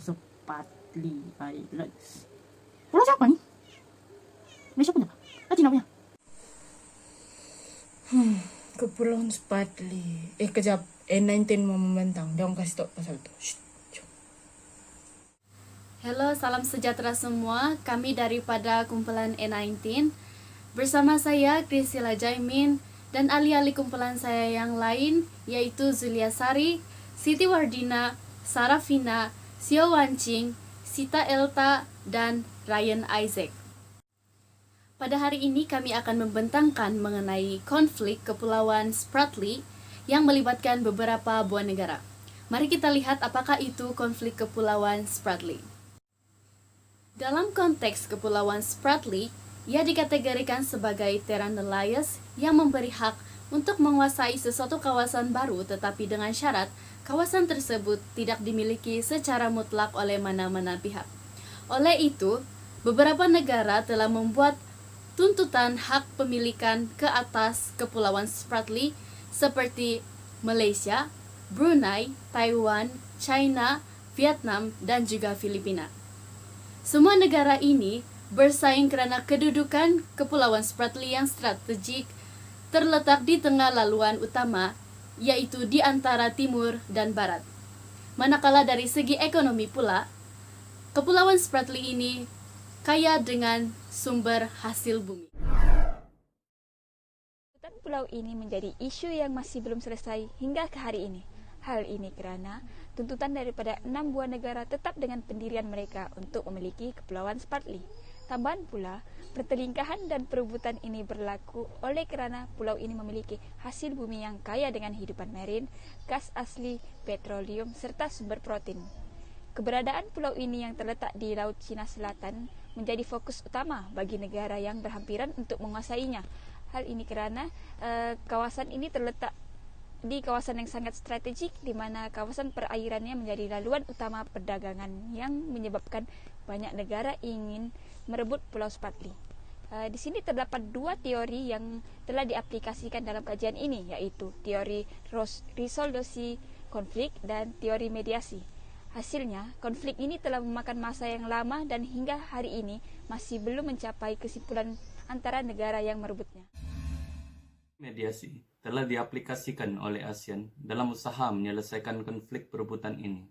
Spratly Islands. Pulau siapa nih? Malaysia punya? Cina punya? Kepulauan Spratly. Kejap. N19 mau membentang. Dia orang kasih tau pasal tu. Halo, salam sejahtera semua. Kami daripada kumpulan N19. Bersama saya Krisila Jaimin dan ahli-ahli kumpulan saya yang lain, yaitu Zulia Sari, Siti Wardina, Sarafina, Sio Wancing, Sita Elta, dan Ryan Isaac. Pada hari ini kami akan membentangkan mengenai konflik Kepulauan Spratly yang melibatkan beberapa buah negara. Mari kita lihat apakah itu konflik Kepulauan Spratly. Dalam konteks Kepulauan Spratly, ia dikategorikan sebagai terra nullius yang memberi hak untuk menguasai sesuatu kawasan baru, tetapi dengan syarat kawasan tersebut tidak dimiliki secara mutlak oleh mana-mana pihak. Oleh itu, beberapa negara telah membuat tuntutan hak pemilikan ke atas Kepulauan Spratly seperti Malaysia, Brunei, Taiwan, China, Vietnam, dan juga Filipina. Semua negara ini bersaing kerana kedudukan Kepulauan Spratly yang strategik terletak di tengah laluan utama, yaitu di antara timur dan barat. Manakala dari segi ekonomi pula, Kepulauan Spratly ini kaya dengan sumber hasil bumi. Tuntutan pulau ini menjadi isu yang masih belum selesai hingga ke hari ini. Hal ini kerana tuntutan daripada 6 buah negara tetap dengan pendirian mereka untuk memiliki Kepulauan Spratly. Tambahan pula, pertelingkahan dan perebutan ini berlaku oleh kerana pulau ini memiliki hasil bumi yang kaya dengan hidupan marin, gas asli, petroleum serta sumber protein. Keberadaan pulau ini yang terletak di Laut Cina Selatan menjadi fokus utama bagi negara yang berhampiran untuk menguasainya. Hal ini kerana kawasan ini terletak di kawasan yang sangat strategik, di mana kawasan perairannya menjadi laluan utama perdagangan yang menyebabkan banyak negara ingin merebut Pulau Spratly. Di sini terdapat 2 teori yang telah diaplikasikan dalam kajian ini, yaitu teori resolusi konflik dan teori mediasi. Hasilnya, konflik ini telah memakan masa yang lama dan hingga hari ini masih belum mencapai kesimpulan antara negara yang merebutnya. Mediasi telah diaplikasikan oleh ASEAN dalam usaha menyelesaikan konflik perebutan ini.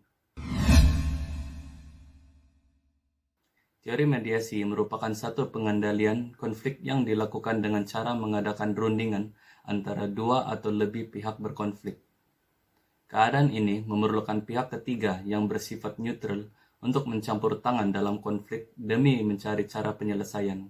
Teori mediasi merupakan satu pengandalian konflik yang dilakukan dengan cara mengadakan rundingan antara 2 atau lebih pihak berkonflik. Keadaan ini memerlukan pihak ketiga yang bersifat neutral untuk mencampur tangan dalam konflik demi mencari cara penyelesaian.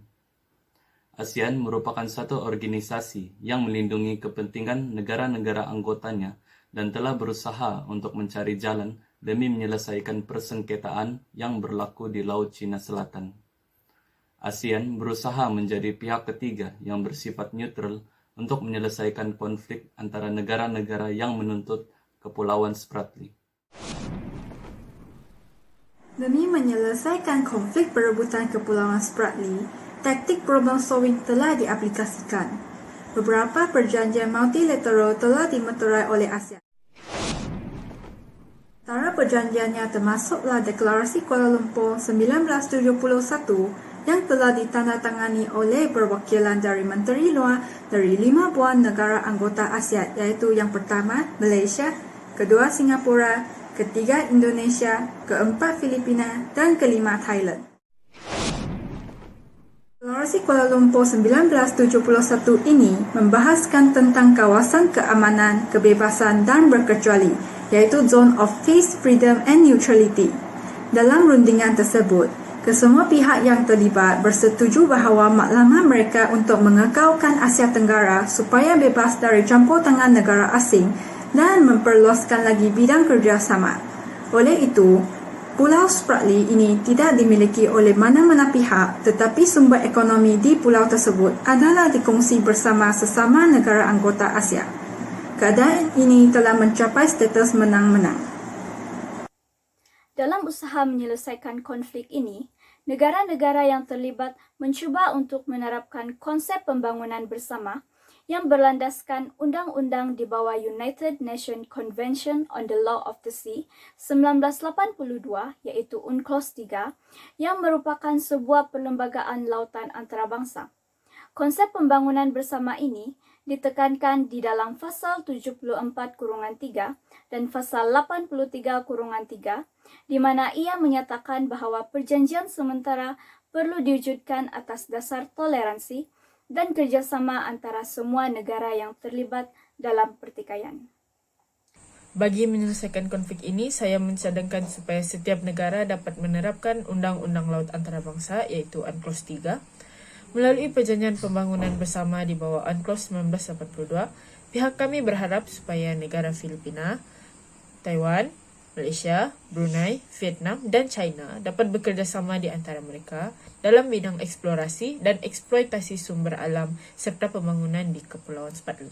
ASEAN merupakan satu organisasi yang melindungi kepentingan negara-negara anggotanya dan telah berusaha untuk mencari jalan demi menyelesaikan persengketaan yang berlaku di Laut Cina Selatan. ASEAN berusaha menjadi pihak ketiga yang bersifat neutral untuk menyelesaikan konflik antara negara-negara yang menuntut Kepulauan Spratly. Demi menyelesaikan konflik perebutan Kepulauan Spratly, taktik problem solving telah diaplikasikan. Beberapa perjanjian multilateral telah dimeterai oleh ASEAN. Antara perjanjiannya termasuklah Deklarasi Kuala Lumpur 1971 yang telah ditandatangani oleh perwakilan dari Menteri Luar dari 5 buah negara anggota ASEAN, iaitu yang pertama Malaysia, kedua Singapura, ketiga Indonesia, keempat Filipina, dan kelima Thailand. Deklarasi Kuala Lumpur 1971 ini membahaskan tentang kawasan keamanan, kebebasan dan berkecuali, iaitu Zone of Peace, Freedom and Neutrality. Dalam rundingan tersebut, kesemua pihak yang terlibat bersetuju bahawa matlamat mereka untuk mengekalkan Asia Tenggara supaya bebas dari campur tangan negara asing dan memperluaskan lagi bidang kerjasama. Oleh itu, Pulau Spratly ini tidak dimiliki oleh mana-mana pihak, tetapi sumber ekonomi di pulau tersebut adalah dikongsi bersama sesama negara anggota Asia. Keadaan ini telah mencapai status menang-menang. Dalam usaha menyelesaikan konflik ini, negara-negara yang terlibat mencuba untuk menerapkan konsep pembangunan bersama yang berlandaskan undang-undang di bawah United Nations Convention on the Law of the Sea 1982 yaitu UNCLOS 3 yang merupakan sebuah perlembagaan lautan antarabangsa. Konsep pembangunan bersama ini ditekankan di dalam pasal 74-3 dan pasal 83-3 di mana ia menyatakan bahwa perjanjian sementara perlu diwujudkan atas dasar toleransi dan kerjasama antara semua negara yang terlibat dalam pertikaian. Bagi menyelesaikan konflik ini, saya mencadangkan supaya setiap negara dapat menerapkan Undang-Undang Laut Antarabangsa yaitu UNCLOS 3. Melalui perjanjian pembangunan bersama di bawah UNCLOS 1982, pihak kami berharap supaya negara Filipina, Taiwan, Malaysia, Brunei, Vietnam, dan China dapat bekerjasama di antara mereka dalam bidang eksplorasi dan eksploitasi sumber alam serta pembangunan di Kepulauan Spratly.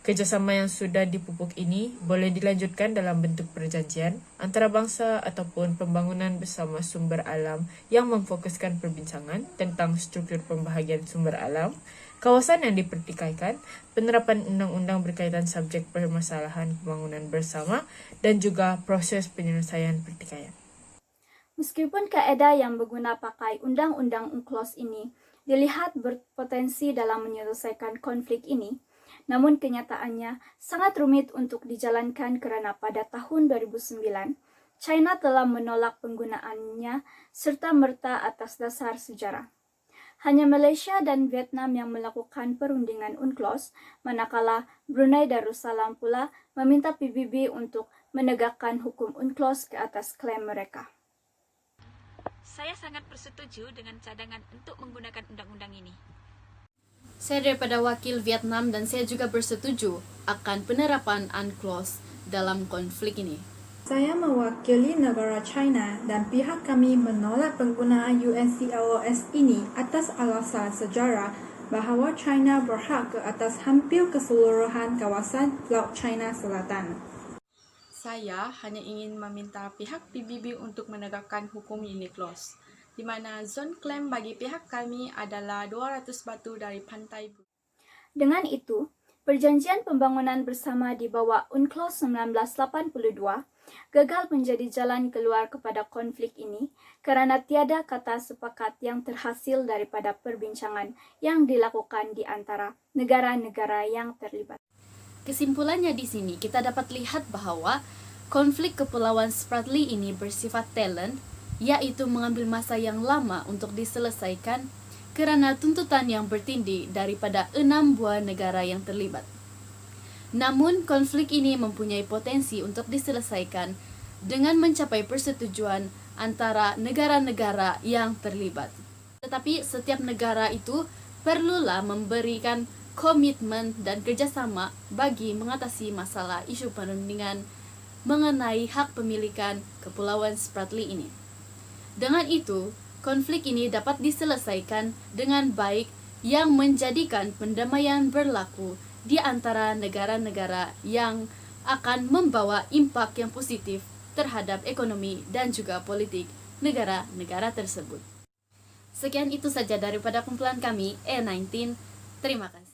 Kerjasama yang sudah dipupuk ini boleh dilanjutkan dalam bentuk perjanjian antarabangsa ataupun pembangunan bersama sumber alam yang memfokuskan perbincangan tentang struktur pembahagian sumber alam, kawasan yang dipertikaikan, penerapan undang-undang berkaitan subjek permasalahan pembangunan bersama, dan juga proses penyelesaian pertikaian. Meskipun kaedah yang berguna pakai undang-undang UNCLOS ini dilihat berpotensi dalam menyelesaikan konflik ini, namun kenyataannya sangat rumit untuk dijalankan karena pada tahun 2009, China telah menolak penggunaannya serta-merta atas dasar sejarah. Hanya Malaysia dan Vietnam yang melakukan perundingan UNCLOS, manakala Brunei Darussalam pula meminta PBB untuk menegakkan hukum UNCLOS ke atas klaim mereka. Saya sangat bersetuju dengan cadangan untuk menggunakan undang-undang ini. Saya daripada wakil Vietnam dan saya juga bersetuju akan penerapan UNCLOS dalam konflik ini. Saya mewakili negara China dan pihak kami menolak penggunaan UNCLOS ini atas alasan sejarah bahawa China berhak ke atas hampir keseluruhan kawasan Laut China Selatan. Saya hanya ingin meminta pihak PBB untuk menegakkan hukum UNCLOS, di mana zon klaim bagi pihak kami adalah 200 batu dari pantai. Dengan itu, perjanjian pembangunan bersama di bawah UNCLOS 1982 gagal menjadi jalan keluar kepada konflik ini karena tiada kata sepakat yang terhasil daripada perbincangan yang dilakukan di antara negara-negara yang terlibat. Kesimpulannya di sini kita dapat lihat bahwa konflik Kepulauan Spratly ini bersifat talent, yaitu mengambil masa yang lama untuk diselesaikan kerana tuntutan yang bertindih daripada 6 buah negara yang terlibat. Namun, konflik ini mempunyai potensi untuk diselesaikan dengan mencapai persetujuan antara negara-negara yang terlibat. Tetapi setiap negara itu perlulah memberikan komitmen dan kerjasama bagi mengatasi masalah isu perundingan mengenai hak pemilikan Kepulauan Spratly ini. Dengan itu, konflik ini dapat diselesaikan dengan baik yang menjadikan pendamaian berlaku di antara negara-negara yang akan membawa impak yang positif terhadap ekonomi dan juga politik negara-negara tersebut. Sekian itu saja daripada kumpulan kami E19. Terima kasih.